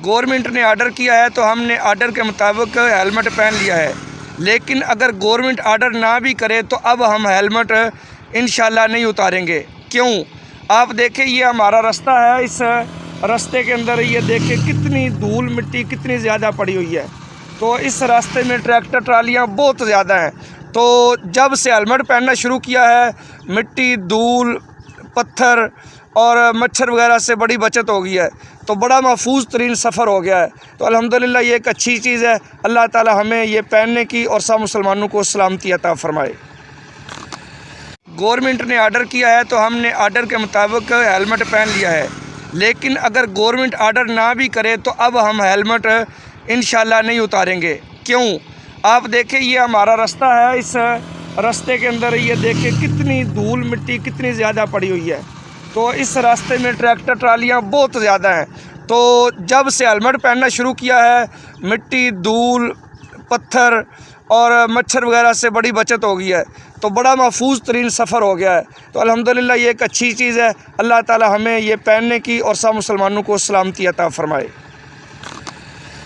Government نے order کیا ہے تو ہم نے آرڈر کے مطابق ہیلمٹ پہن لیا ہے، لیکن اگر گورنمنٹ آرڈر نہ بھی کرے تو اب ہم ہیلمٹ انشاءاللہ نہیں اتاریں گے۔ کیوں؟ آپ دیکھیں یہ ہمارا رستہ ہے، اس راستے کے اندر یہ دیکھیں کتنی دھول مٹی کتنی زیادہ پڑی ہوئی ہے، تو اس راستے میں ٹریکٹر ٹرالیاں بہت زیادہ ہیں۔ تو جب سے ہیلمٹ پہننا شروع کیا ہے مٹی دھول پتھر اور مچھر وغیرہ سے بڑی بچت ہو گئی ہے، تو بڑا محفوظ ترین سفر ہو گیا ہے۔ تو الحمدللہ یہ ایک اچھی چیز ہے، اللہ تعالی ہمیں یہ پہننے کی اور سب مسلمانوں کو سلامتی عطا فرمائے۔ گورنمنٹ نے آرڈر کیا ہے تو ہم نے آرڈر کے مطابق ہیلمٹ پہن لیا ہے، لیکن اگر گورنمنٹ آرڈر نہ بھی کرے تو اب ہم ہیلمٹ انشاءاللہ نہیں اتاریں گے۔ کیوں؟ آپ دیکھیں یہ ہمارا رستہ ہے، اس راستے کے اندر یہ دیکھیں کتنی دھول مٹی کتنی زیادہ پڑی ہوئی ہے، تو اس راستے میں ٹریکٹر ٹرالیاں بہت زیادہ ہیں۔ تو جب سے ہیلمٹ پہننا شروع کیا ہے مٹی دھول پتھر اور مچھر وغیرہ سے بڑی بچت ہو گئی ہے، تو بڑا محفوظ ترین سفر ہو گیا ہے۔ تو الحمدللہ یہ ایک اچھی چیز ہے، اللہ تعالی ہمیں یہ پہننے کی اور سب مسلمانوں کو سلامتی عطا فرمائے۔